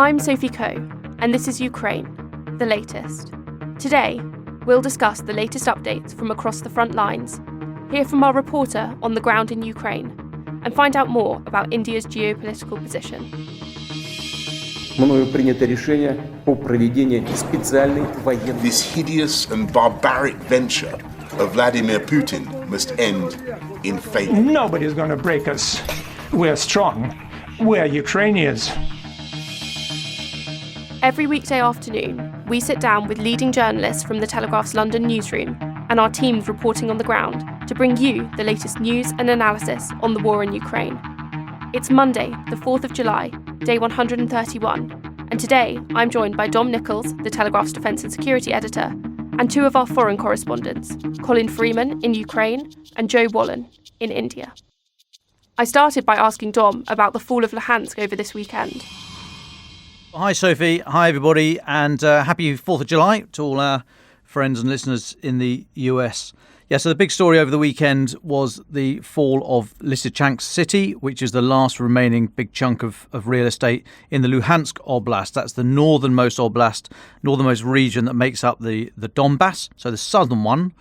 I'm Sophie Coe, and this is Ukraine, the latest. Today, we'll discuss the latest updates from across the front lines, hear from our reporter on the ground in Ukraine, and find out more about India's geopolitical position. This hideous and barbaric venture of Vladimir Putin must end in failure. Nobody's going to break us. We're strong. We're Ukrainians. Every weekday afternoon, we sit down with leading journalists from the Telegraph's London newsroom and our teams reporting on the ground to bring you the latest news and analysis on the war in Ukraine. It's Monday, the 4th of July, day 131, and today I'm joined by Dom Nicholls, the Telegraph's Defence and Security Editor, and two of our foreign correspondents, Colin Freeman in Ukraine and Joe Wallen in India. I started by asking Dom about the fall of Luhansk over this weekend. Hi Sophie, hi everybody, and happy 4th of July to all our friends and listeners in the US. Yeah, so the big story over the weekend was the fall of Lysychansk city, which is the last remaining big chunk of real estate in the Luhansk Oblast. That's the northernmost oblast, northernmost region that makes up the Donbass. So the southern one,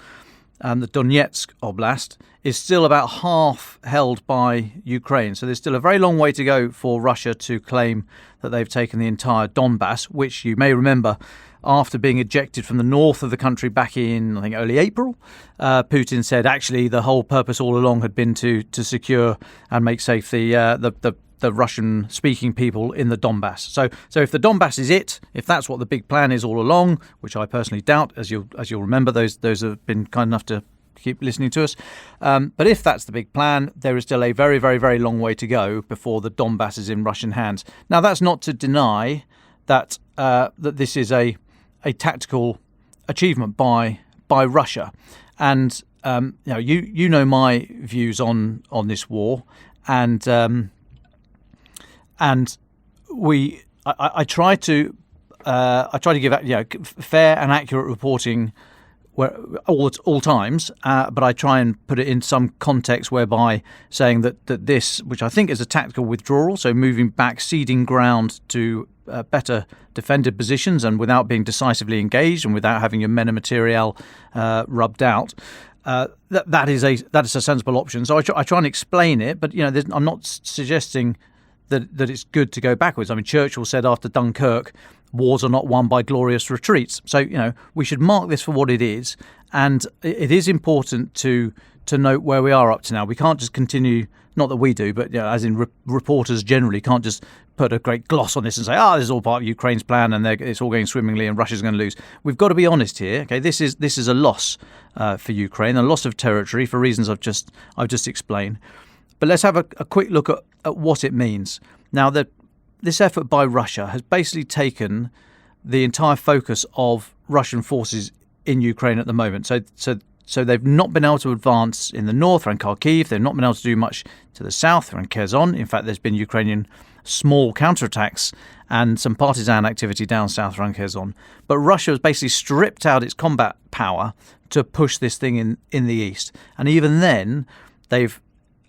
the Donetsk Oblast, is still about half held by Ukraine. So there's still a very long way to go for Russia to claim that they've taken the entire Donbass, which you may remember after being ejected from the north of the country back in, I think, early April. Putin said actually the whole purpose all along had been to secure and make safe the Russian-speaking people in the Donbass. So if the Donbass is it, if that's what the big plan is all along, which I personally doubt, as you'll remember, those have been kind enough to keep listening to us. But if that's the big plan, there is still a very, very, very long way to go before the Donbass is in Russian hands. Now, that's not to deny that that this is a tactical achievement by Russia, and you know my views on this war, and I try to give fair and accurate reporting all times, but I try and put it in some context whereby saying that this, which I think is a tactical withdrawal, so moving back, ceding ground to better defended positions and without being decisively engaged and without having your men and material rubbed out, that is a sensible option. So I try and explain it, but I'm not suggesting that it's good to go backwards. I mean, Churchill said after Dunkirk, wars are not won by glorious retreats. So, we should mark this for what it is. And it is important to note where we are up to now. We can't just continue, not that we do, but as in reporters generally can't just put a great gloss on this and say, this is all part of Ukraine's plan and it's all going swimmingly and Russia's going to lose. We've got to be honest here. Okay, this is a loss for Ukraine, a loss of territory for reasons I've just explained. But let's have a quick look at what it means. Now, this effort by Russia has basically taken the entire focus of Russian forces in Ukraine at the moment. So they've not been able to advance in the north around Kharkiv. They've not been able to do much to the south around Kherson. In fact, there's been Ukrainian small counterattacks and some partisan activity down south around Kherson. But Russia has basically stripped out its combat power to push this thing in the east. And even then, they've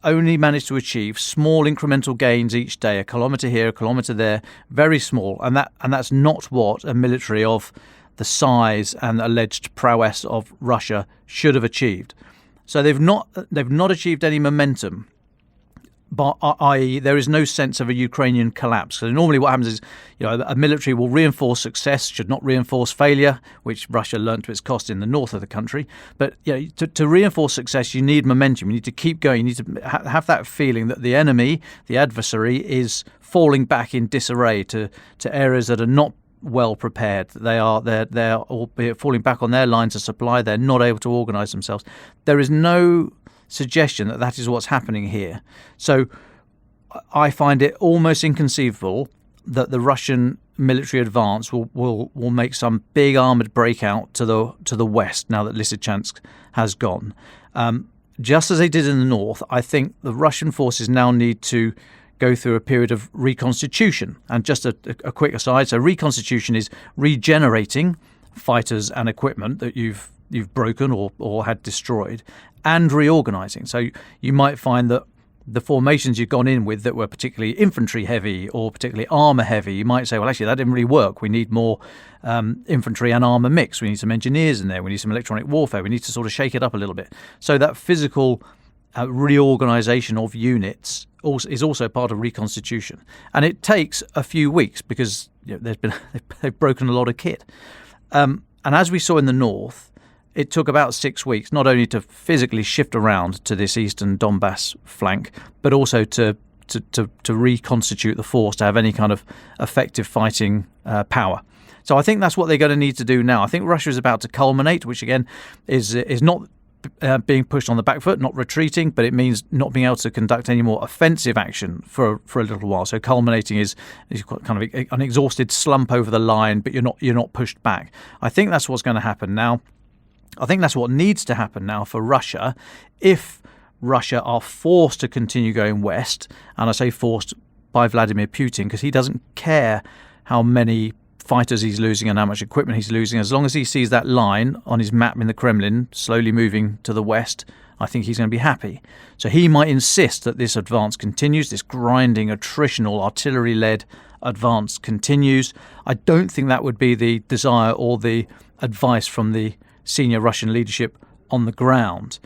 only managed to achieve small incremental gains each day, a kilometre here, a kilometre there, very small. And that's not what a military of the size and alleged prowess of Russia should have achieved. So they've not achieved any momentum, but i.e. there is no sense of a Ukrainian collapse. So normally what happens is, a military will reinforce success, should not reinforce failure, which Russia learned to its cost in the north of the country. But to reinforce success, you need momentum. You need to keep going. You need to have that feeling that the enemy, the adversary, is falling back in disarray to areas that are not well prepared. They're albeit falling back on their lines of supply. They're not able to organise themselves. There is no suggestion that is what's happening here. So I find it almost inconceivable that the Russian military advance will make some big armoured breakout to the west now that Lysychansk has gone. Just as they did in the north, I think the Russian forces now need to go through a period of reconstitution. And just a quick aside, so reconstitution is regenerating fighters and equipment that you've broken or had destroyed, and reorganising. So you might find that the formations you've gone in with that were particularly infantry heavy or particularly armour heavy, you might say, well, actually, that didn't really work. We need more infantry and armour mix. We need some engineers in there. We need some electronic warfare. We need to sort of shake it up a little bit. So that physical reorganisation of units is also part of reconstitution. And it takes a few weeks because they've broken a lot of kit. And as we saw in the north, it took about 6 weeks, not only to physically shift around to this eastern Donbass flank, but also to reconstitute the force, to have any kind of effective fighting power. So I think that's what they're going to need to do now. I think Russia is about to culminate, which again is not being pushed on the back foot, not retreating, but it means not being able to conduct any more offensive action for a little while. So culminating is kind of an exhausted slump over the line, but you're not pushed back. I think that's what's going to happen now. I think that's what needs to happen now for Russia if Russia are forced to continue going west, and I say forced by Vladimir Putin because he doesn't care how many fighters he's losing and how much equipment he's losing. As long as he sees that line on his map in the Kremlin slowly moving to the west, I think he's going to be happy. So he might insist that this advance continues, this grinding, attritional, artillery-led advance continues. I don't think that would be the desire or the advice from the senior Russian leadership on the ground.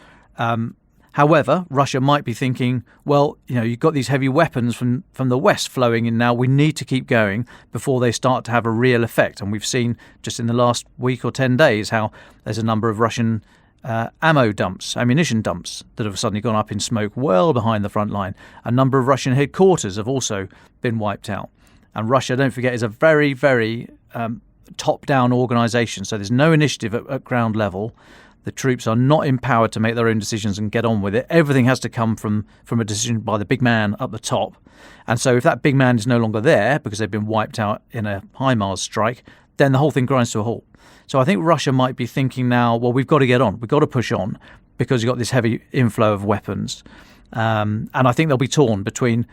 However, Russia might be thinking, well, you've got these heavy weapons from the west flowing in now. We need to keep going before they start to have a real effect. And we've seen just in the last week or 10 days how there's a number of Russian ammunition dumps that have suddenly gone up in smoke well behind the front line. A number of Russian headquarters have also been wiped out. And Russia, don't forget, is a very, very top-down organisation. So there's no initiative at ground level. The troops are not empowered to make their own decisions and get on with it. Everything has to come from a decision by the big man up the top. And so if that big man is no longer there because they've been wiped out in a HIMARS strike, then the whole thing grinds to a halt. So I think Russia might be thinking now, well, we've got to get on. We've got to push on because you've got this heavy inflow of weapons. And I think they'll be torn between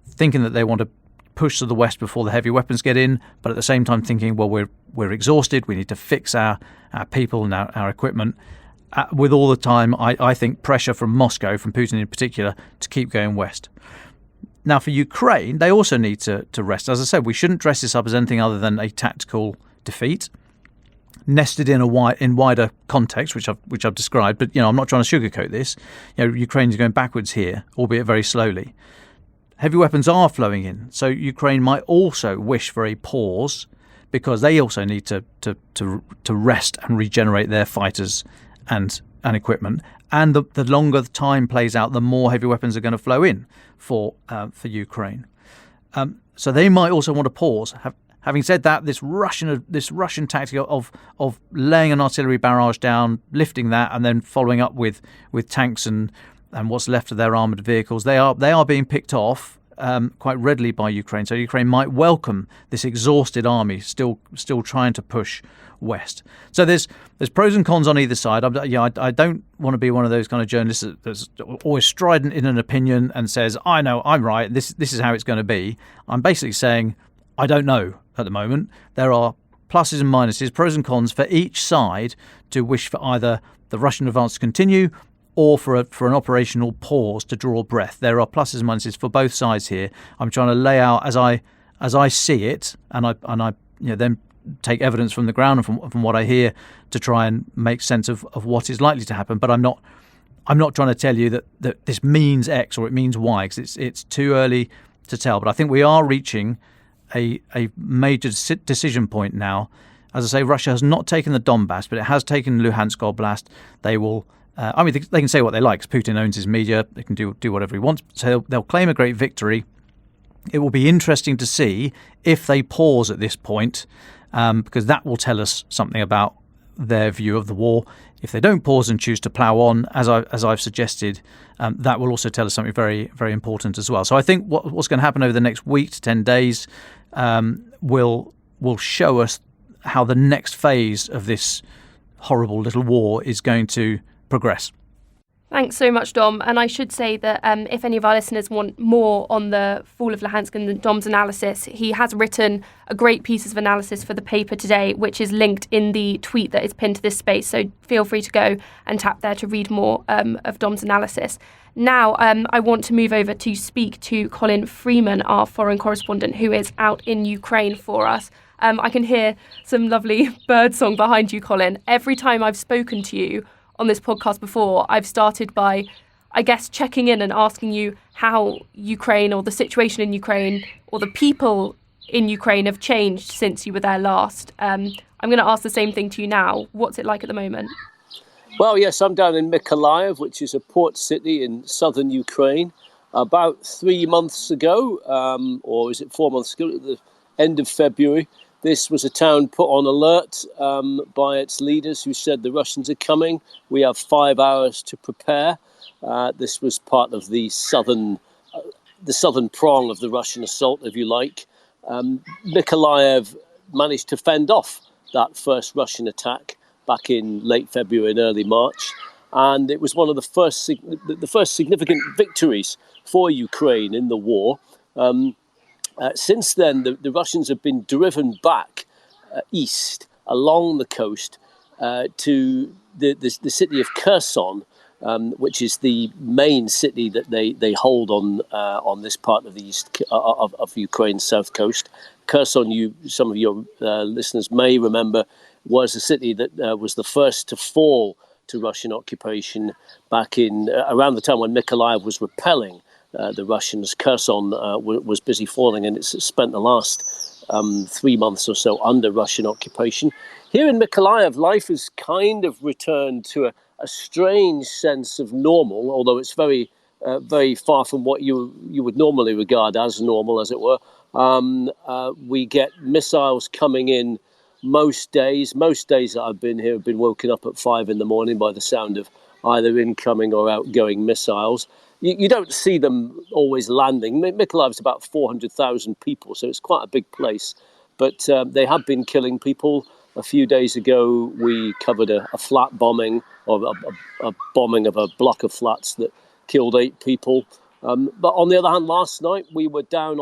thinking that they want to push to the west before the heavy weapons get in, but at the same time thinking, well, we're exhausted. We need to fix our people and our equipment. With all the time, I think, pressure from Moscow, from Putin in particular, to keep going west. Now, for Ukraine, they also need to rest. As I said, we shouldn't dress this up as anything other than a tactical defeat, nested in wider context, which I've described. But I'm not trying to sugarcoat this. Ukraine is going backwards here, albeit very slowly. Heavy weapons are flowing in, so Ukraine might also wish for a pause because they also need to rest and regenerate their fighters and equipment. And the longer the time plays out, the more heavy weapons are going to flow in for Ukraine. So they might also want to pause. Having said that, this Russian tactic of laying an artillery barrage down, lifting that, and then following up with tanks and what's left of their armoured vehicles, they are being picked off quite readily by Ukraine. So Ukraine might welcome this exhausted army still trying to push west. So there's pros and cons on either side. I don't want to be one of those kind of journalists that's always strident in an opinion and says, I know, I'm right, this is how it's going to be. I'm basically saying I don't know at the moment. There are pluses and minuses, pros and cons for each side to wish for either the Russian advance to continue or for an operational pause to draw breath. There are pluses and minuses for both sides here. I'm trying to lay out as I see it, and I then take evidence from the ground and from what I hear to try and make sense of what is likely to happen. But I'm not trying to tell you that this means X or it means Y, because it's too early to tell. But I think we are reaching a major decision point now. As I say, Russia has not taken the Donbass, but it has taken Luhansk Oblast. They will. They can say what they like. Putin owns his media. They can do whatever he wants. So they'll claim a great victory. It will be interesting to see if they pause at this point, because that will tell us something about their view of the war. If they don't pause and choose to plough on, as I've suggested, that will also tell us something very, very important as well. So I think what's going to happen over the next week to 10 days will show us how the next phase of this horrible little war is going to progress. Thanks so much, Dom. And I should say that if any of our listeners want more on the fall of Luhansk and Dom's analysis, he has written a great piece of analysis for the paper today, which is linked in the tweet that is pinned to this space. So feel free to go and tap there to read more of Dom's analysis. Now, I want to move over to speak to Colin Freeman, our foreign correspondent, who is out in Ukraine for us. I can hear some lovely birdsong behind you, Colin. Every time I've spoken to you on this podcast before, I've started by, I guess, checking in and asking you how Ukraine or the situation in Ukraine or the people in Ukraine have changed since you were there last. I'm going to ask the same thing to you now. What's it like at the moment? Well, yes, I'm down in Mykolaiv, which is a port city in southern Ukraine. About 3 months ago, or is it 4 months ago, at the end of February, this was a town put on alert by its leaders who said the Russians are coming. We have 5 hours to prepare. This was part of the southern prong of the Russian assault, if you like. Mykolaiv managed to fend off that first Russian attack back in late February and early March. And it was one of the first significant victories for Ukraine in the war. Since then, the Russians have been driven back east along the coast to the city of Kherson, which is the main city that they hold on this part of the east of Ukraine's south coast. Kherson, some of your listeners may remember, was a city that was the first to fall to Russian occupation back in around the time when Mykolaiv was repelling the Russians. Kherson was busy falling, and it's spent the last 3 months or so under Russian occupation. Here in Mykolaiv, life has kind of returned to a strange sense of normal, although it's very far from what you would normally regard as normal, as it were. We get missiles coming in most days. Most days that I've been here, I've been woken up at 5 a.m. by the sound of either incoming or outgoing missiles. You don't see them always landing. Mykolaiv about 400,000 people, so it's quite a big place. But they have been killing people. A few days ago, we covered a flat bombing, or a bombing of a block of flats that killed 8 people. But on the other hand, last night we were down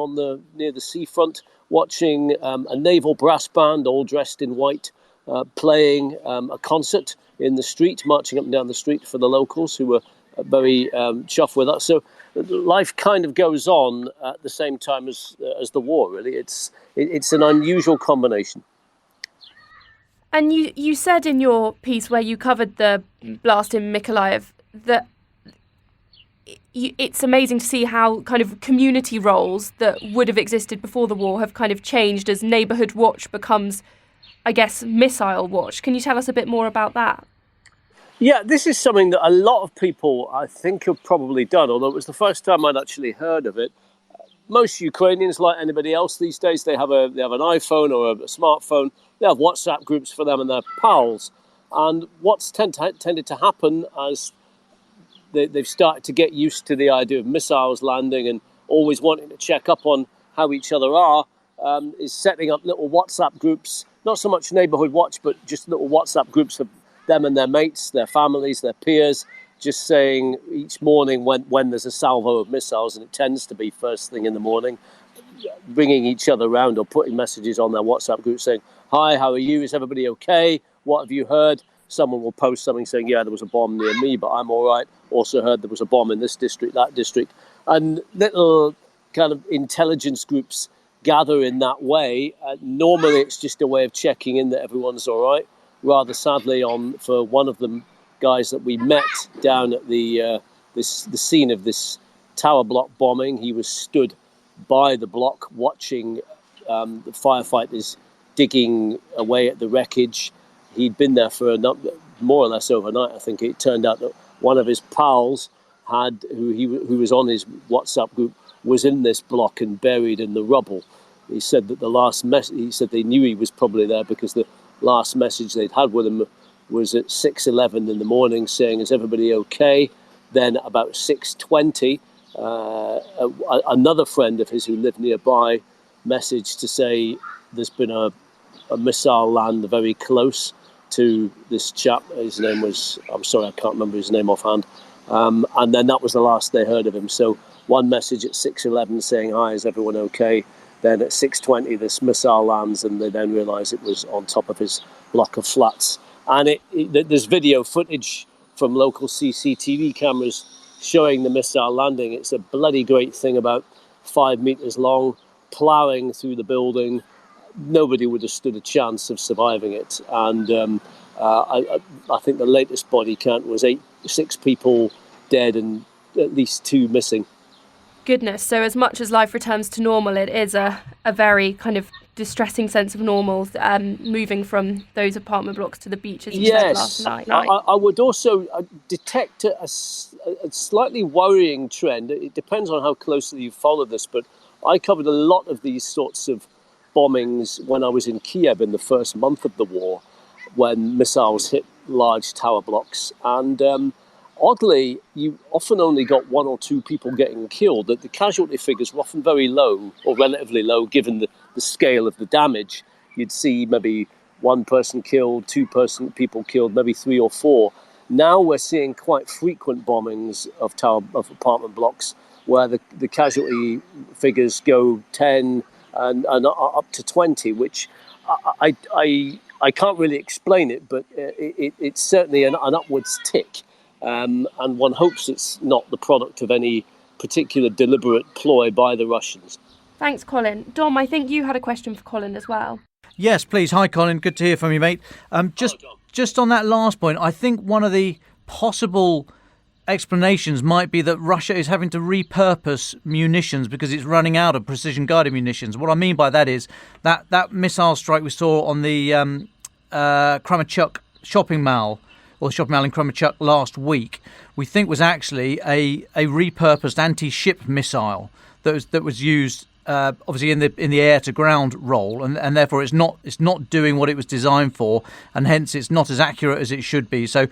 near the seafront watching a naval brass band, all dressed in white, playing a concert in the street, marching up and down the street for the locals who were very chuffed with us. So life kind of goes on at the same time as the war, really. It's an unusual combination. And you said in your piece where you covered the blast in Mykolaiv that it's amazing to see how kind of community roles that would have existed before the war have kind of changed as neighbourhood watch becomes, I guess, missile watch. Can you tell us a bit more about that? Yeah, this is something that a lot of people, I think, have probably done, although it was the first time I'd actually heard of it. Most Ukrainians, like anybody else these days, they have an iPhone or a smartphone. They have WhatsApp groups for them and their pals. And what's tended to happen as they've started to get used to the idea of missiles landing and always wanting to check up on how each other are, is setting up little WhatsApp groups, not so much neighbourhood watch, but just little WhatsApp groups for them and their mates, their families, their peers, just saying each morning when there's a salvo of missiles, and it tends to be first thing in the morning, bringing each other around or putting messages on their WhatsApp group saying, "Hi, how are you? Is everybody okay? What have you heard?" Someone will post something saying, "Yeah, there was a bomb near me, but I'm all right. Also heard there was a bomb in this district, that district." And little kind of intelligence groups gather in that way. Normally, it's just a way of checking in that everyone's all right. Rather sadly, for one of the guys that we met down at the scene of this tower block bombing, he was stood by the block watching the firefighters digging away at the wreckage. He'd been there for more or less overnight. I think it turned out that one of his pals who was on his WhatsApp group was in this block and buried in the rubble. He said that he said they knew he was probably there because the last message they'd had with him was at 6:11 in the morning saying, "Is everybody okay?" Then about 6:20, another friend of his who lived nearby messaged to say there's been a missile land very close to this chap. His name was, I'm sorry, I can't remember his name offhand. And then that was the last they heard of him. So one message at 6:11 saying, "Hi, is everyone okay?" Then at 6:20, this missile lands, and they then realise it was on top of his block of flats. And there's video footage from local CCTV cameras showing the missile landing. It's a bloody great thing, about 5 meters long, ploughing through the building. Nobody would have stood a chance of surviving it. And I think the latest body count was 6 people dead and at least 2 missing. Goodness, so as much as life returns to normal, it is a very kind of distressing sense of normal, moving from those apartment blocks to the beach, as you said last night. I would also detect a slightly worrying trend. It depends on how closely you follow this, but I covered a lot of these sorts of bombings when I was in Kiev in the first month of the war, when missiles hit large tower blocks. And oddly, you often only got 1 or 2 people getting killed. The casualty figures were often very low, or relatively low, given the scale of the damage. You'd see maybe 1 person killed, 2 people killed, maybe 3 or 4. Now we're seeing quite frequent bombings of apartment blocks, where the casualty figures go 10 and up to 20, which I can't really explain it, but it's certainly an upwards tick. And one hopes it's not the product of any particular deliberate ploy by the Russians. Thanks, Colin. Dom, I think you had a question for Colin as well. Yes, please. Hi, Colin. Good to hear from you, mate. Just on that last point, I think one of the possible explanations might be that Russia is having to repurpose munitions because it's running out of precision-guided munitions. What I mean by that is that missile strike we saw on the Kremenchuk shopping mall, or shopping mall in Kremenchuk last week, we think was actually a repurposed anti-ship missile that was used obviously in the air-to-ground role, and therefore it's not doing what it was designed for, and hence it's not as accurate as it should be. So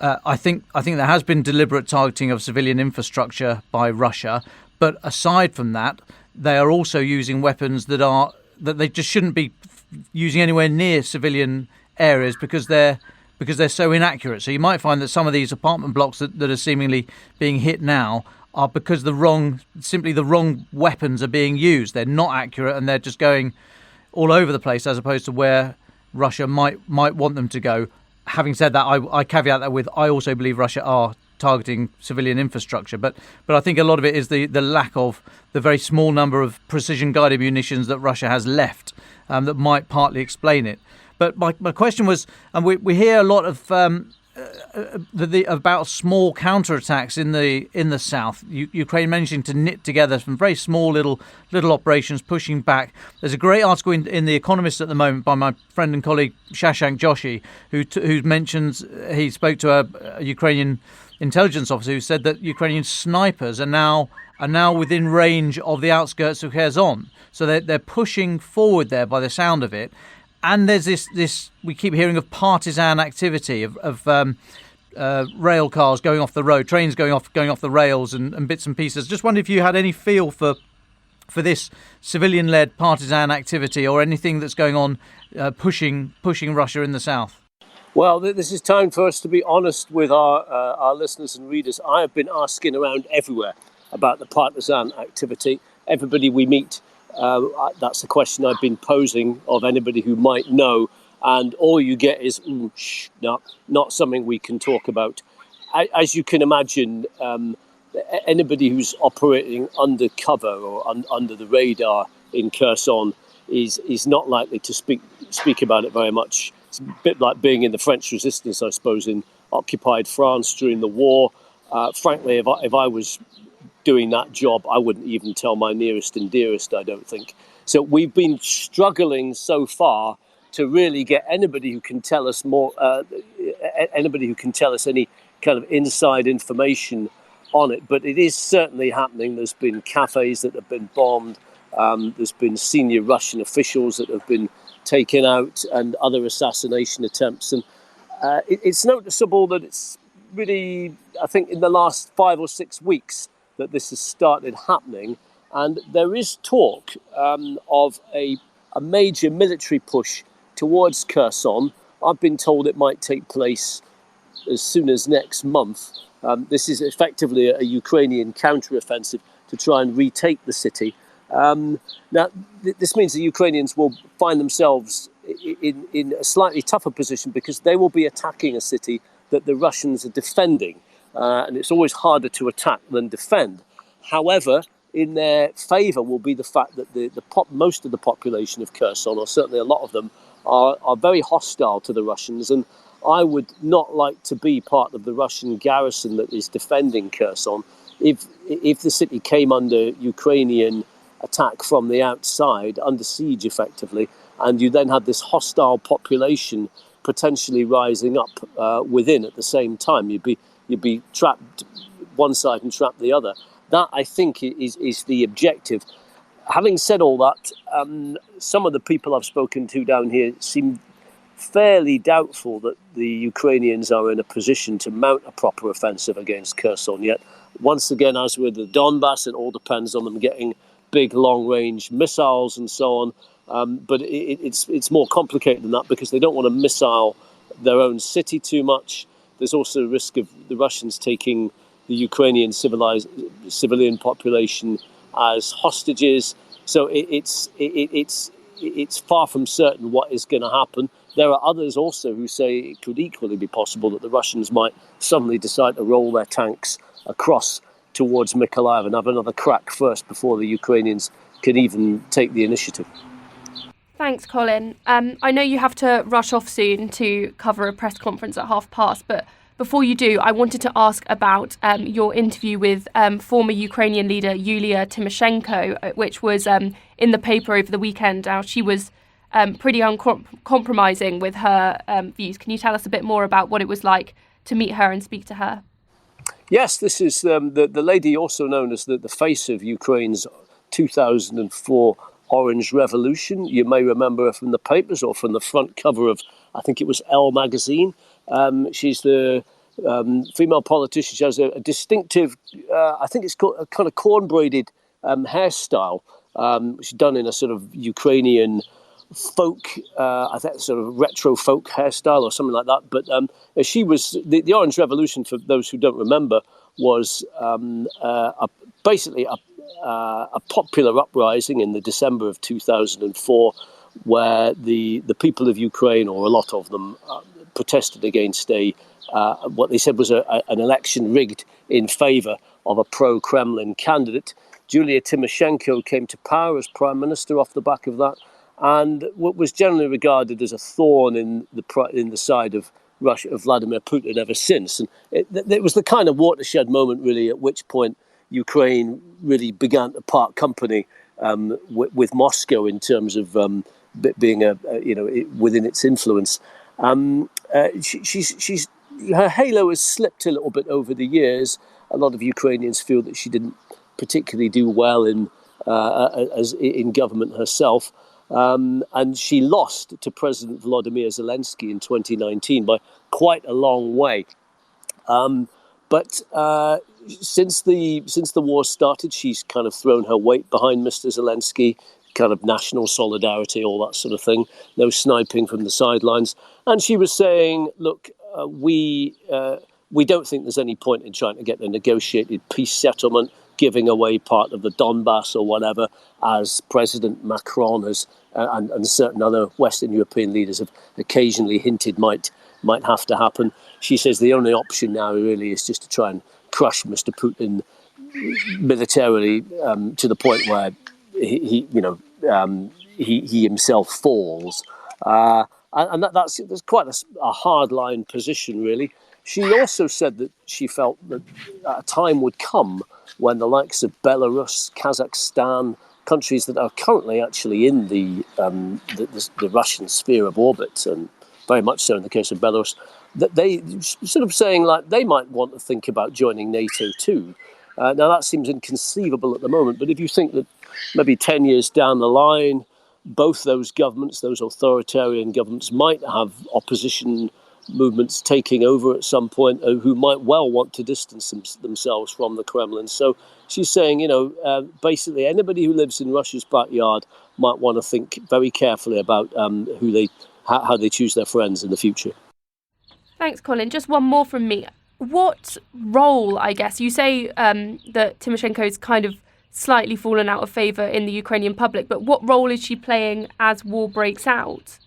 I think there has been deliberate targeting of civilian infrastructure by Russia, but aside from that, they are also using weapons that they just shouldn't be using anywhere near civilian areas because they're so inaccurate. So you might find that some of these apartment blocks that are seemingly being hit now are because the wrong weapons are being used. They're not accurate and they're just going all over the place as opposed to where Russia might want them to go. Having said that, I caveat that with I also believe Russia are targeting civilian infrastructure, but I think a lot of it is the lack of the very small number of precision-guided munitions that Russia has left that might partly explain it. But my question was, and we hear a lot of about small counterattacks in the south. Ukraine managing to knit together some very small little operations, pushing back. There's a great article in The Economist at the moment by my friend and colleague Shashank Joshi, who mentions he spoke to a Ukrainian intelligence officer who said that Ukrainian snipers are now within range of the outskirts of Kherson. So they're pushing forward there by the sound of it. And there's this we keep hearing of partisan activity of rail cars going off the road, trains going off the rails and bits and pieces. Just wondered if you had any feel for this civilian-led partisan activity or anything that's going on pushing Russia in the south. Well, this is time for us to be honest with our listeners and readers. I have been asking around everywhere about the partisan activity. Everybody we meet, that's the question I've been posing of anybody who might know, and all you get is not something we can talk about. As you can imagine, anybody who's operating undercover or under the radar in Kherson is not likely to speak about it very much. It's a bit like being in the French resistance, I suppose, in occupied France during the war. Frankly, if I was doing that job, I wouldn't even tell my nearest and dearest, I don't think. So we've been struggling so far to really get anybody who can tell us more, anybody who can tell us any kind of inside information on it. But it is certainly happening. There's been cafes that have been bombed. There's been senior Russian officials that have been taken out and other assassination attempts. And it's noticeable that it's really, I think, in the last 5 or 6 weeks that this has started happening. And there is talk of a major military push towards Kherson. I've been told it might take place as soon as next month. This is effectively a Ukrainian counter-offensive to try and retake the city. Now, this means the Ukrainians will find themselves in a slightly tougher position because they will be attacking a city that the Russians are defending. And it's always harder to attack than defend. However, in their favour will be the fact that most of the population of Kherson, or certainly a lot of them, are very hostile to the Russians. And I would not like to be part of the Russian garrison that is defending Kherson. If the city came under Ukrainian attack from the outside, under siege effectively, and you then had this hostile population potentially rising up within at the same time, you'd be trapped one side and trapped the other. That, I think, is the objective. Having said all that, some of the people I've spoken to down here seem fairly doubtful that the Ukrainians are in a position to mount a proper offensive against Kherson yet. Once again, as with the Donbass, it all depends on them getting big long-range missiles and so on. But it's more complicated than that because they don't want to missile their own city too much. There's also a risk of the Russians taking the Ukrainian civilian population as hostages. So it's far from certain what is going to happen. There are others also who say it could equally be possible that the Russians might suddenly decide to roll their tanks across towards Mykolaiv and have another crack first before the Ukrainians can even take the initiative. Thanks, Colin. I know you have to rush off soon to cover a press conference at past, but before you do, I wanted to ask about your interview with former Ukrainian leader Yulia Timochenko, which was in the paper over the weekend. Now, she was pretty uncompromising with her views. Can you tell us a bit more about what it was like to meet her and speak to her? Yes, this is the lady also known as the face of Ukraine's 2004 Orange Revolution. You may remember her from the papers or from the front cover of, I think it was Elle magazine. She's the female politician. She has a distinctive, I think it's called a kind of corn-braided hairstyle. She's done in a sort of Ukrainian folk, I think sort of retro folk hairstyle or something like that. But she was, the Orange Revolution, for those who don't remember, was basically a popular uprising in the December of 2004 where the people of Ukraine, or a lot of them, protested against what they said was an election rigged in favour of a pro-Kremlin candidate. Julia Timoshenko came to power as prime minister off the back of that, and what was generally regarded as a thorn in the side of Russia, of Vladimir Putin, ever since. And it was the kind of watershed moment, really, at which point Ukraine really began to part company with Moscow in terms of being within its influence. Her halo has slipped a little bit over the years. A lot of Ukrainians feel that she didn't particularly do well in government herself. And she lost to President Volodymyr Zelensky in 2019 by quite a long way. But since the war started, she's kind of thrown her weight behind Mr. Zelensky, kind of national solidarity, all that sort of thing. No sniping from the sidelines. And she was saying, look, we don't think there's any point in trying to get a negotiated peace settlement, giving away part of the Donbass or whatever, as President Macron has and certain other Western European leaders have occasionally hinted might have to happen. She says the only option now really is just to try and crush Mr. Putin militarily to the point where he himself falls. And that's quite a hard-line position, really. She also said that she felt that a time would come when the likes of Belarus, Kazakhstan, countries that are currently actually in the Russian sphere of orbit, and very much so in the case of Belarus, that they sort of saying like they might want to think about joining NATO too. Now that seems inconceivable at the moment, but if you think that maybe 10 years down the line, both those governments, those authoritarian governments, might have opposition movements taking over at some point who might well want to distance themselves from the Kremlin. So she's saying, basically anybody who lives in Russia's backyard might want to think very carefully about how they choose their friends in the future. Thanks, Colin. Just one more from me. What role, I guess, you say that Timochenko's kind of slightly fallen out of favour in the Ukrainian public, but what role is she playing as war breaks out?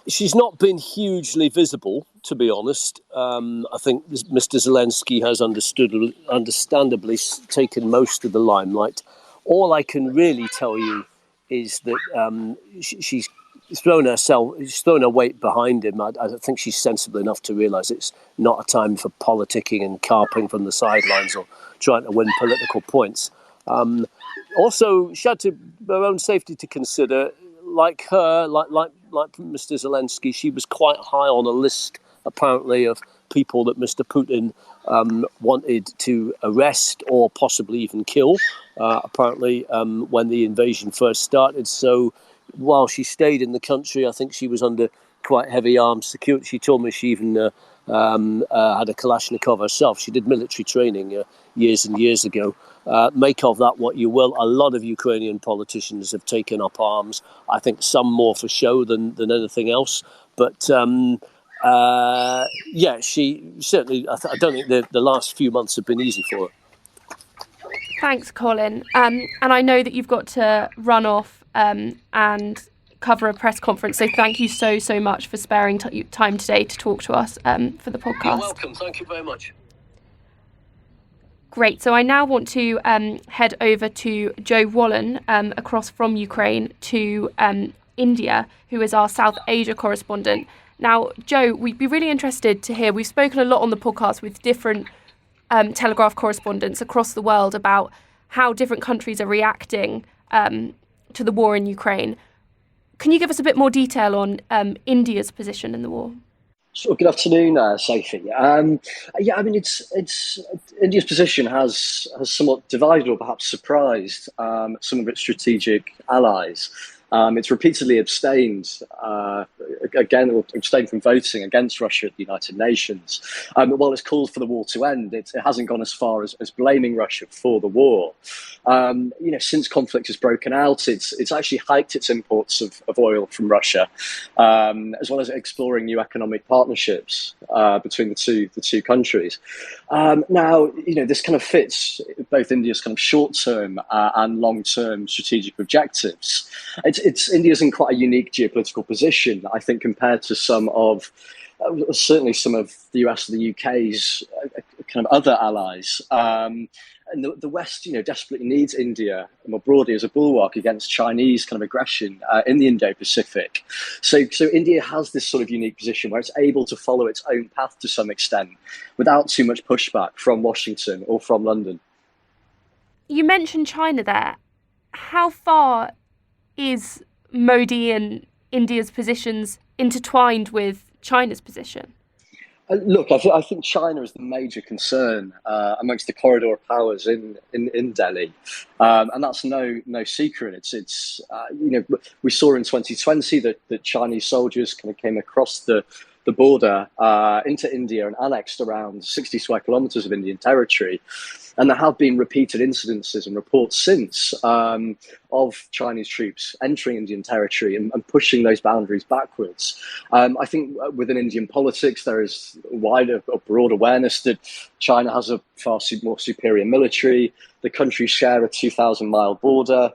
She's not been hugely visible, to be honest. I think Mr. Zelensky has understandably taken most of the limelight. All I can really tell you is that she's thrown her weight behind him. I think she's sensible enough to realise it's not a time for politicking and carping from the sidelines or trying to win political points. Also, she had her own safety to consider. Like her, like Mr. Zelensky, she was quite high on a list, apparently, of people that Mr. Putin wanted to arrest or possibly even kill, apparently, when the invasion first started. So while she stayed in the country, I think she was under quite heavy armed security. She told me she even had a Kalashnikov herself. She did military training years and years ago. Make of that what you will. A lot of Ukrainian politicians have taken up arms. I think some more for show than anything else. But she certainly. I don't think the last few months have been easy for her. Thanks, Colin. And I know that you've got to run off and cover a press conference. So thank you so much for sparing time today to talk to us for the podcast. You're welcome. Thank you very much. Great. So I now want to head over to Joe Wallen across from Ukraine to India, who is our South Asia correspondent. Now, Joe, we'd be really interested to hear. We've spoken a lot on the podcast with different Telegraph correspondents across the world about how different countries are reacting to the war in Ukraine. Can you give us a bit more detail on India's position in the war? Sure. Good afternoon, Sophie. It's India's position has somewhat divided or perhaps surprised some of its strategic allies. It's repeatedly abstained from voting against Russia at the United Nations. While it's called for the war to end, it hasn't gone as far as blaming Russia for the war. Since conflict has broken out, it's actually hiked its imports of oil from Russia, as well as exploring new economic partnerships between the two countries. This kind of fits both India's kind of short-term and long-term strategic objectives. India's in quite a unique geopolitical position, I think, compared to certainly some of the US and the UK's kind of other allies. And the West, desperately needs India more broadly as a bulwark against Chinese kind of aggression in the Indo-Pacific. So India has this sort of unique position where it's able to follow its own path to some extent without too much pushback from Washington or from London. You mentioned China there. How far is Modi and India's positions intertwined with China's position? Look, I think China is the major concern amongst the corridor powers in Delhi, and that's no secret. It's we saw in 2020 that Chinese soldiers kind of came across the border into India and annexed around 60 square kilometres of Indian territory. And there have been repeated incidences and reports since of Chinese troops entering Indian territory and pushing those boundaries backwards. I think within Indian politics, there is wider or broad awareness that China has a far more superior military. The countries share a 2,000-mile border.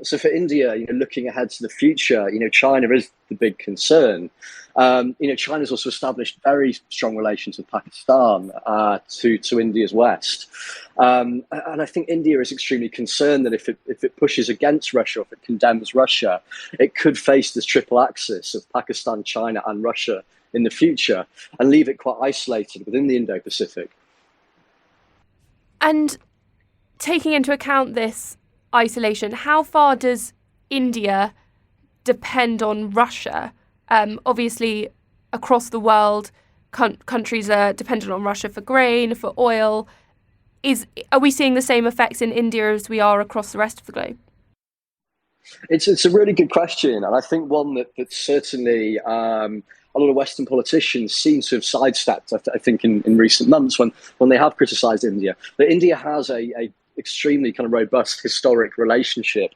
So for India, looking ahead to the future, China is the big concern. China's also established very strong relations with Pakistan to India's west. And I think India is extremely concerned that if it pushes against Russia, if it condemns Russia, it could face this triple axis of Pakistan, China and Russia in the future and leave it quite isolated within the Indo-Pacific. And taking into account this isolation, how far does India depend on Russia? Obviously, across the world, countries are dependent on Russia for grain, for oil. Are we seeing the same effects in India as we are across the rest of the globe? It's a really good question, and I think one that certainly a lot of Western politicians seem to have sidestepped, I think, in recent months when they have criticised India. That India has a extremely kind of robust historic relationship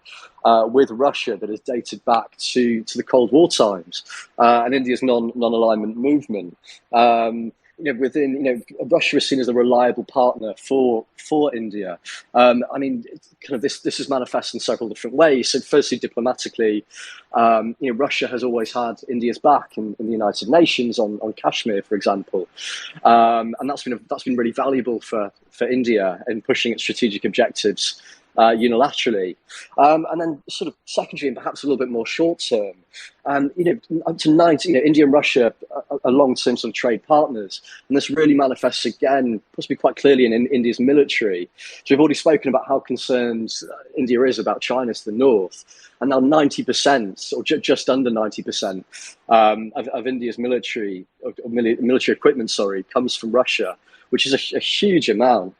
with Russia that is dated back to the Cold War times and India's non-alignment movement. Russia is seen as a reliable partner for India. I mean, kind of this is manifest in several different ways. So, firstly, diplomatically, Russia has always had India's back in the United Nations on Kashmir, for example, and that's been really valuable for India in pushing its strategic objectives unilaterally. And then sort of secondary and perhaps a little bit more short term, up to 90, India and Russia are long-term sort of trade partners. And this really manifests again, possibly quite clearly in India's military. So we've already spoken about how concerned India is about China to the north. And now 90% or just under 90% of India's military equipment, comes from Russia, which is a huge amount.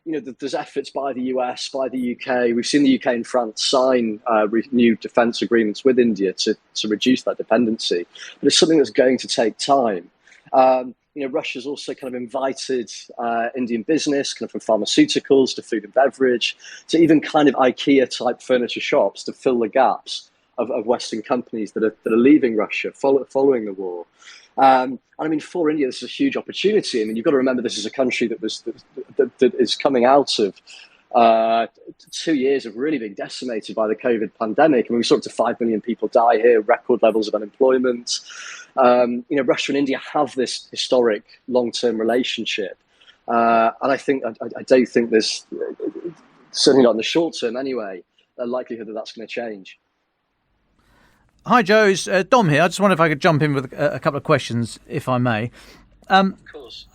There's efforts by the US, by the UK. We've seen the UK and France sign new defence agreements with India to reduce that dependency. But it's something that's going to take time. Russia's also kind of invited Indian business, kind of from pharmaceuticals to food and beverage, to even kind of IKEA-type furniture shops to fill the gaps of Western companies that are leaving Russia following the war. And I mean, for India, this is a huge opportunity. I mean, you've got to remember this is a country that is coming out of 2 years of really being decimated by the COVID pandemic. I mean, we saw up to 5 million people die here, record levels of unemployment. Russia and India have this historic long-term relationship. And I don't think there's, certainly not in the short term anyway, a likelihood that that's going to change. Hi, Joe. It's Dom here. I just wonder if I could jump in with a couple of questions, if I may. Of course.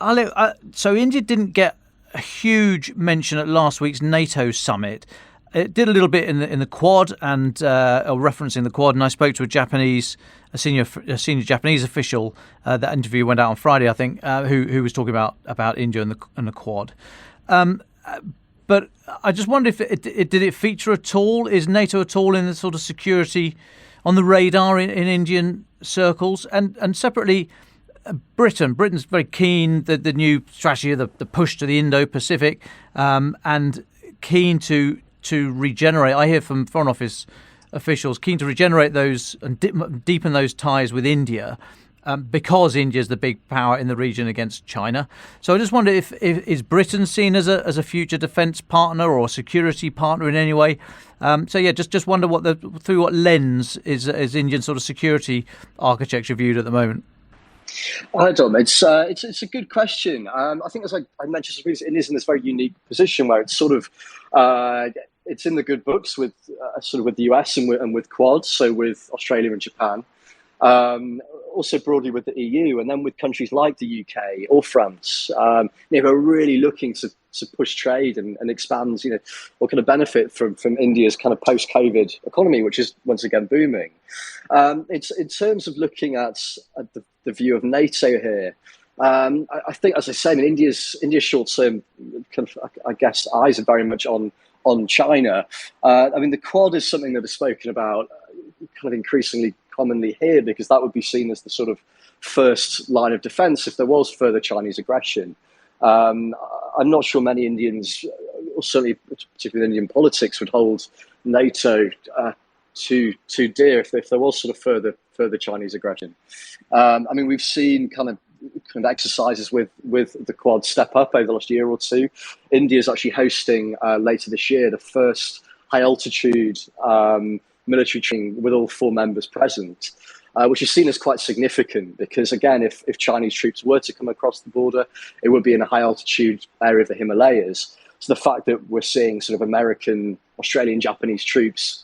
So India didn't get a huge mention at last week's NATO summit. It did a little bit in the Quad and referencing the Quad. And I spoke to a senior Japanese official. That interview went out on Friday, I think, who was talking about India and the Quad. But I just wonder if did it feature at all? Is NATO at all in the sort of security on the radar in Indian circles? And separately, Britain's very keen, the new strategy, the push to the Indo-Pacific, and keen to regenerate. I hear from Foreign Office officials keen to regenerate those and deepen those ties with India, because India is the big power in the region against China. So I just wonder if is Britain seen as a future defence partner or security partner in any way? Just wonder through what lens is Indian sort of security architecture viewed at the moment? Hi, Dom. It's a good question. I think, as I mentioned, India's in this very unique position where it's sort of it's in the good books with with the US and with Quad, so with Australia and Japan. Also broadly with the EU, and then with countries like the UK or France, who are really looking to push trade and expand, or kind of benefit from India's kind of post-COVID economy, which is once again booming. It's in terms of looking at the view of NATO here. I think, as I say, India's short-term kind of, I guess, eyes are very much on China. The Quad is something that is spoken about kind of increasingly commonly here, because that would be seen as the sort of first line of defense if there was further Chinese aggression. I'm not sure many Indians, or certainly particularly Indian politics, would hold NATO too dear if there was sort of further Chinese aggression. We've seen kind of exercises with the Quad step up over the last year or two. India is actually hosting later this year the first high altitude military training with all 4 members present, which is seen as quite significant because, again, if Chinese troops were to come across the border, it would be in a high altitude area of the Himalayas. So the fact that we're seeing sort of American, Australian, Japanese troops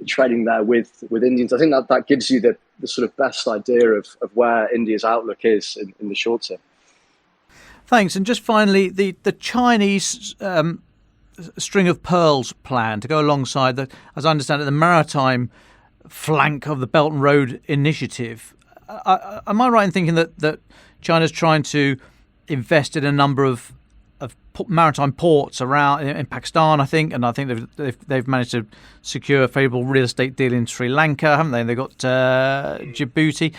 training there with Indians, I think that gives you the sort of best idea of where India's outlook is in the short term. Thanks. And just finally, the Chinese string of pearls plan to go alongside as I understand it, the maritime flank of the Belt and Road Initiative. Am I right in thinking that China's trying to invest in a number of maritime ports around in Pakistan, I think, and I think they've managed to secure a favourable real estate deal in Sri Lanka, haven't they? They've got Djibouti.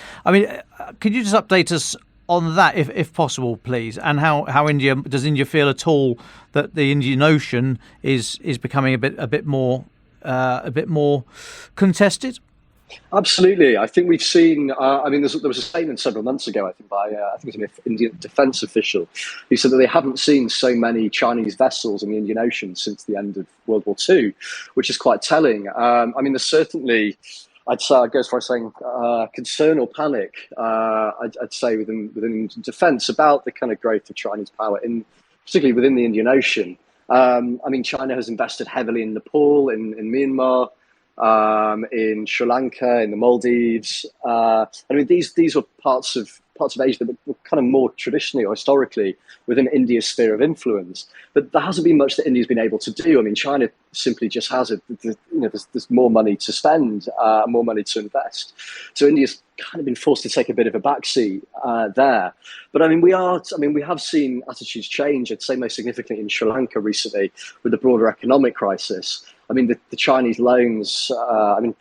Could you just update us on that, if possible, please, and how does India feel at all that the Indian Ocean is becoming a bit more contested? Absolutely. I think we've seen, there was a statement several months ago, I think, by, I think it was an Indian defense official, who said that they haven't seen so many Chinese vessels in the Indian Ocean since the end of World War II, which is quite telling. There's certainly, I'd say, I'd go as far as saying concern or panic, I'd say, within defense about the kind of growth of Chinese power, particularly within the Indian Ocean. China has invested heavily in Nepal, in Myanmar, in Sri Lanka, in the Maldives. These were parts of Asia that were kind of more traditionally or historically within India's sphere of influence. But there hasn't been much that India's been able to do. China simply just has it. There's more money to spend, more money to invest. So India's kind of been forced to take a bit of a backseat there. But we have seen attitudes change. I'd say most significantly in Sri Lanka recently with the broader economic crisis. The Chinese loans,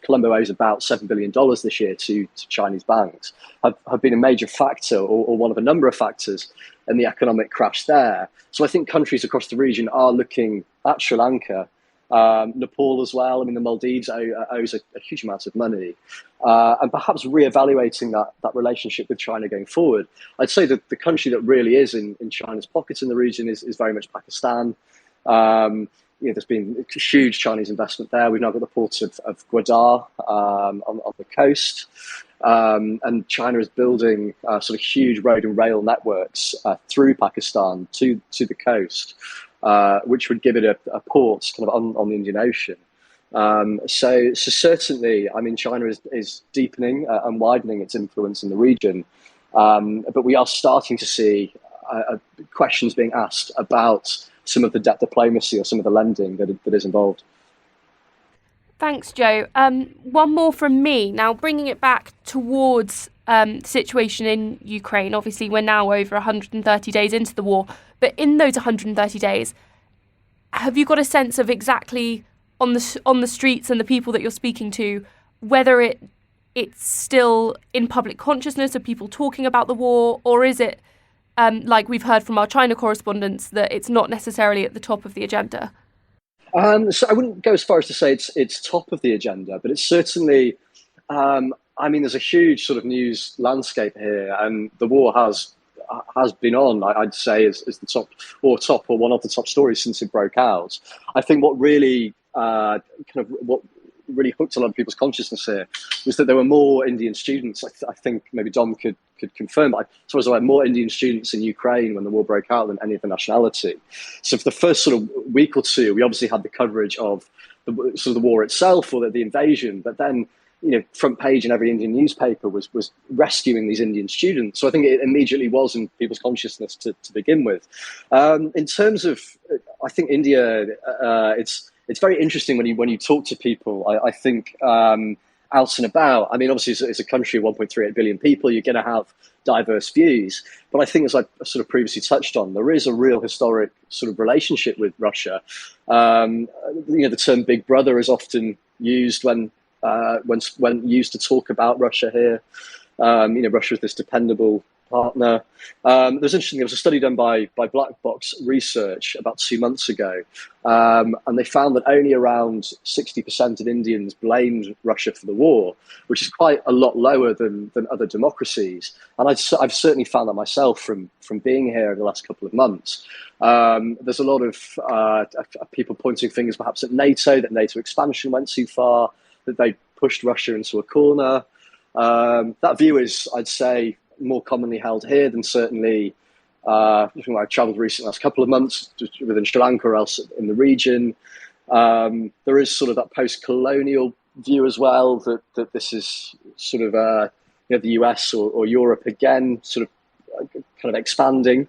Colombo owes about $7 billion this year to Chinese banks, have been a major factor or one of a number of factors in the economic crash there. So I think countries across the region are looking at Sri Lanka, Nepal as well. The Maldives owes a huge amount of money, and perhaps reevaluating that relationship with China going forward. I'd say that the country that really is in China's pockets in the region is very much Pakistan. There's been huge Chinese investment there. We've now got the port of Gwadar on the coast. And China is building sort of huge road and rail networks through Pakistan to the coast, which would give it a port kind of on the Indian Ocean. So certainly, China is deepening and widening its influence in the region. But we are starting to see questions being asked about some of the debt diplomacy or some of the lending that is involved. Thanks, Joe. One more from me. Now, bringing it back towards the situation in Ukraine, obviously we're now over 130 days into the war, but in those 130 days, have you got a sense of exactly on the streets and the people that you're speaking to, whether it's still in public consciousness of people talking about the war, or is it like we've heard from our China correspondents, that it's not necessarily at the top of the agenda? So I wouldn't go as far as to say it's top of the agenda, but it's certainly, there's a huge sort of news landscape here, and the war has been on, I'd say, as the top or one of the top stories since it broke out. I think what really hooked a lot of people's consciousness here was that there were more Indian students. I think maybe Dom could confirm, but as far as I know, more Indian students in Ukraine when the war broke out than any other nationality. So for the first sort of week or two, we obviously had the coverage of the war itself or the invasion, but then front page in every Indian newspaper was rescuing these Indian students. So I think it immediately was in people's consciousness to begin with. In terms of, I think India, it's very interesting when you talk to people. I think out and about. Obviously, it's a country of 1.38 billion people. You're going to have diverse views, but I think, as I sort of previously touched on, there is a real historic sort of relationship with Russia. The term "Big Brother" is often used when used to talk about Russia here. Russia is this dependable partner. There was a study done by Black Box Research about 2 months ago, and they found that only around 60% of Indians blamed Russia for the war, which is quite a lot lower than other democracies. And I've certainly found that myself from being here in the last couple of months. There's a lot of people pointing fingers perhaps at NATO, that NATO expansion went too far, that they pushed Russia into a corner. That view is, I'd say, more commonly held here than certainly I've travelled recently last couple of months within Sri Lanka or else in the region. There is sort of that post-colonial view as well, that this is sort of the US or Europe again sort of kind of expanding.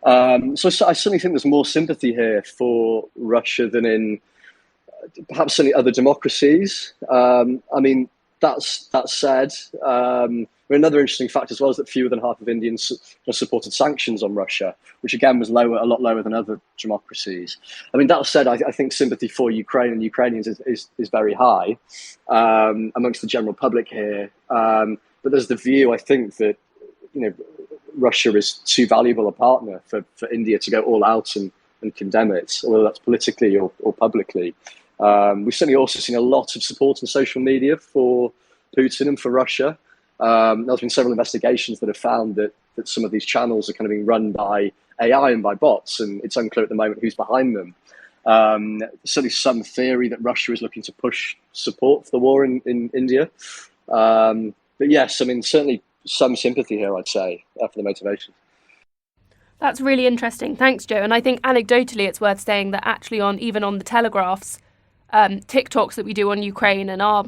So I certainly think there's more sympathy here for Russia than in perhaps any other democracies. That said, another interesting fact as well is that fewer than half of Indians supported sanctions on Russia, which again was a lot lower than other democracies. That said, I think sympathy for Ukraine and Ukrainians is very high amongst the general public here. But there's the view, I think, that Russia is too valuable a partner for India to go all out and condemn it, whether that's politically or publicly. We've certainly also seen a lot of support on social media for Putin and for Russia. There's been several investigations that have found that some of these channels are kind of being run by AI and by bots, and it's unclear at the moment who's behind them. Certainly some theory that Russia is looking to push support for the war in India. But yes, I mean, certainly some sympathy here, I'd say, for the motivation. That's really interesting. Thanks, Joe. And I think anecdotally, it's worth saying that actually even on the Telegraph's TikToks that we do on Ukraine and our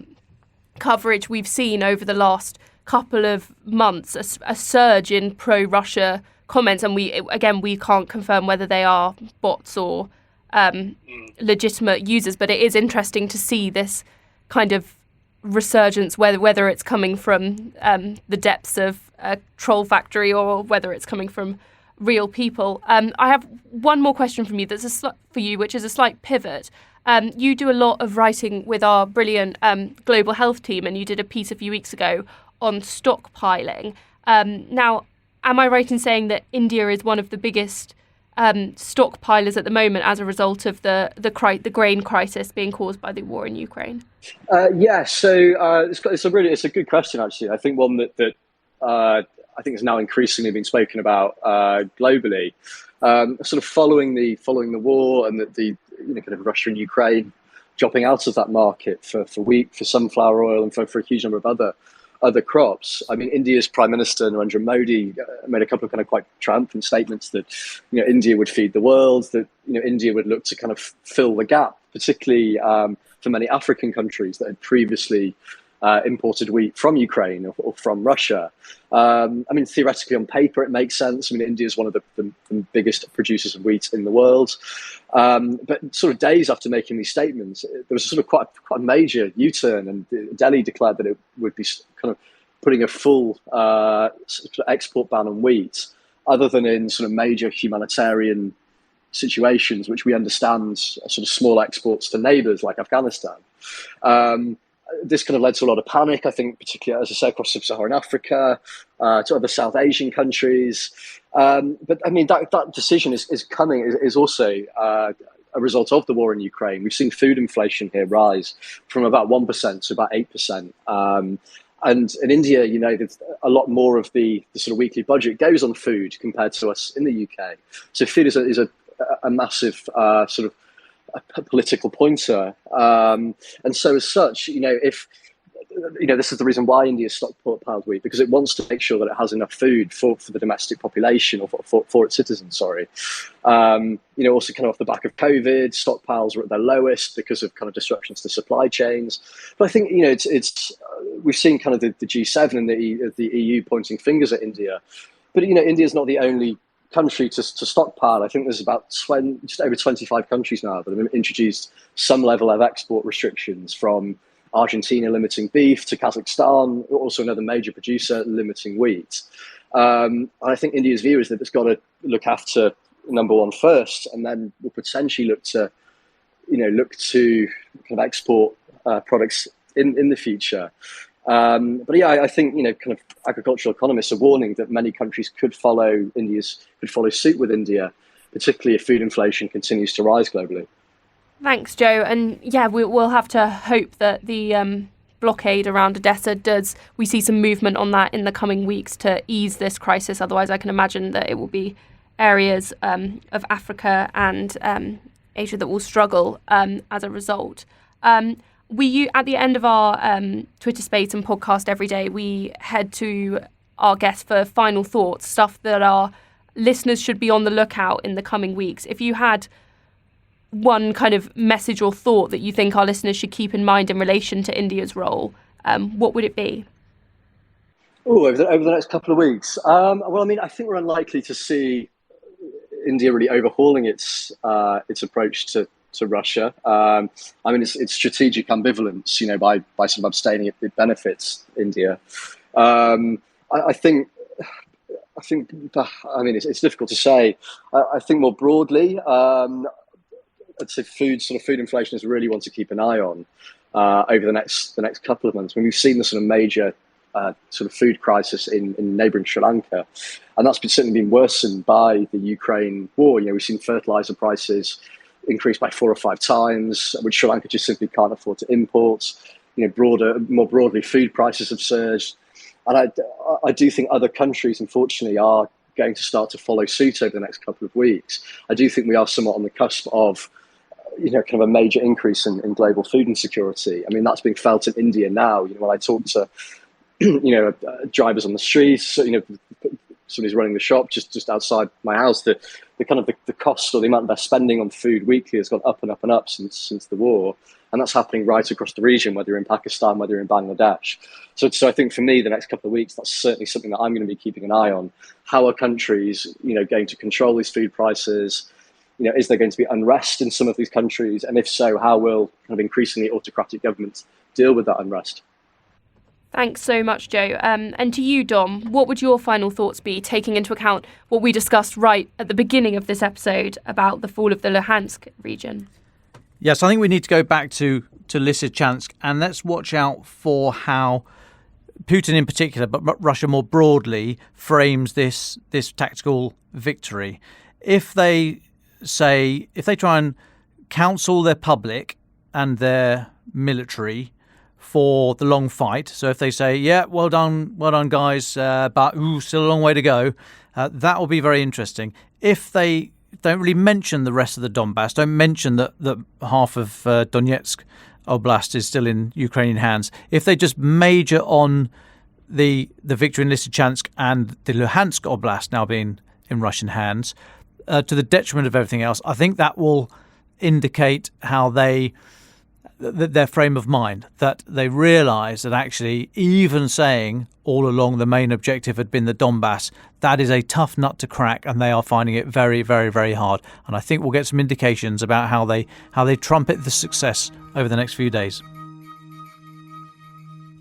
coverage, we've seen over the last couple of months a surge in pro-Russia comments. And we can't confirm whether they are bots or legitimate users, but it is interesting to see this kind of resurgence, whether it's coming from the depths of a troll factory or whether it's coming from real people. I have one more question from you for you, which is a slight pivot. You do a lot of writing with our brilliant global health team, and you did a piece a few weeks ago on stockpiling. Now, am I right in saying that India is one of the biggest stockpilers at the moment as a result of the grain crisis being caused by the war in Ukraine? So it's a good question, actually. I think one that I think is now increasingly being spoken about globally, sort of following the war and the kind of Russia and Ukraine dropping out of that market for wheat, for sunflower oil, and for a huge number of other crops. I mean, India's Prime Minister Narendra Modi made a couple of kind of quite triumphant statements that India would feed the world, that India would look to kind of fill the gap, particularly for many African countries that had previously imported wheat from Ukraine or from Russia. I mean, theoretically, on paper, it makes sense. I mean, India is one of the biggest producers of wheat in the world. But sort of days after making these statements, there was sort of quite a major U-turn, and Delhi declared that it would be kind of putting a full sort of export ban on wheat, other than in sort of major humanitarian situations, which we understand are sort of small exports to neighbours like Afghanistan. This kind of led to a lot of panic, I think, particularly, as I say, across sub-Saharan Africa, to other South Asian countries. But I mean, that decision is also a result of the war in Ukraine. We've seen food inflation here rise from about 1% to about 8%. And in India, there's a lot more of the sort of weekly budget goes on food compared to us in the UK. So food is a massive sort of a political pointer, and so as such, if this is the reason why India stockpiled wheat, because it wants to make sure that it has enough food for the domestic population, or for its citizens. Sorry, also kind of off the back of COVID, stockpiles were at their lowest because of kind of disruptions to supply chains. But I think it's we've seen kind of the G7 and the EU pointing fingers at India, but India is not the only country to stockpile. I think there's about just over 25 countries now that have introduced some level of export restrictions, from Argentina limiting beef to Kazakhstan, also another major producer, limiting wheat. And I think India's view is that it's got to look after number one first, and then will potentially look to kind of export products in the future. But yeah, I think kind of agricultural economists are warning that many countries could follow suit with India, particularly if food inflation continues to rise globally. Thanks, Joe. And yeah, we'll have to hope that the blockade around Odessa we see some movement on that in the coming weeks to ease this crisis. Otherwise, I can imagine that it will be areas of Africa and Asia that will struggle as a result. At the end of our Twitter space and podcast every day, we head to our guests for final thoughts, stuff that our listeners should be on the lookout in the coming weeks. If you had one kind of message or thought that you think our listeners should keep in mind in relation to India's role, what would it be? Over the next couple of weeks? Well, I mean, I think we're unlikely to see India really overhauling its approach to Russia. I mean, it's strategic ambivalence, by sort of abstaining, it benefits India. I think, I mean, it's difficult to say. I think more broadly, I'd say food inflation is really one to keep an eye on over the next couple of months. When we've seen the sort of major sort of food crisis in neighbouring Sri Lanka, and that's certainly been worsened by the Ukraine war. We've seen fertilizer prices increased by 4 or 5 times, which Sri Lanka just simply can't afford to import. more broadly, food prices have surged. And I do think other countries, unfortunately, are going to start to follow suit over the next couple of weeks. I do think we are somewhat on the cusp of, kind of a major increase in global food insecurity. I mean, that's being felt in India now. When I talk to, drivers on the streets, somebody's running the shop just outside my house, the cost or the amount they're spending on food weekly has gone up and up and up since the war. And that's happening right across the region, whether you're in Pakistan, whether you're in Bangladesh. So I think for me, the next couple of weeks, that's certainly something that I'm going to be keeping an eye on. How are countries, going to control these food prices? Is there going to be unrest in some of these countries? And if so, how will kind of increasingly autocratic governments deal with that unrest? Thanks so much, Joe. And to you, Dom, what would your final thoughts be, taking into account what we discussed right at the beginning of this episode about the fall of the Luhansk region? Yes, I think we need to go back to Lysychansk, and let's watch out for how Putin in particular, but Russia more broadly, frames this tactical victory. If they try and counsel their public and their military for the long fight, so if they say, yeah, well done guys, but still a long way to go, that will be very interesting. If they don't really mention the rest of the Donbass, don't mention that half of Donetsk Oblast is still in Ukrainian hands, if they just major on the victory in Lysychansk and the Luhansk Oblast now being in Russian hands, to the detriment of everything else, I think that will indicate how their frame of mind, that they realise that actually even saying all along the main objective had been the Donbass, that is a tough nut to crack, and they are finding it very, very, very hard. And I think we'll get some indications about how they trumpet the success over the next few days.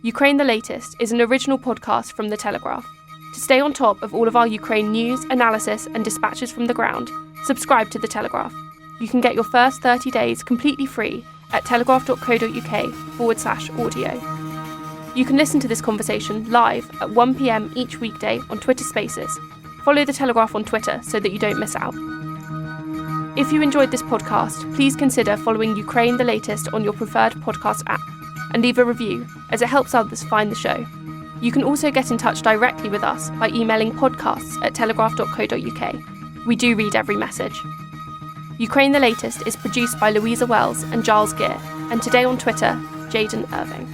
Ukraine the Latest is an original podcast from The Telegraph. To stay on top of all of our Ukraine news, analysis and dispatches from the ground, subscribe to The Telegraph. You can get your first 30 days completely free at telegraph.co.uk/audio. You can listen to this conversation live at 1 p.m. each weekday on Twitter Spaces. Follow The Telegraph on Twitter so that you don't miss out. If you enjoyed this podcast, please consider following Ukraine the Latest on your preferred podcast app and leave a review, as it helps others find the show. You can also get in touch directly with us by emailing podcasts@telegraph.co.uk. We do read every message. Ukraine the Latest is produced by Louisa Wells and Giles Gear, and today on Twitter, Jaden Irving.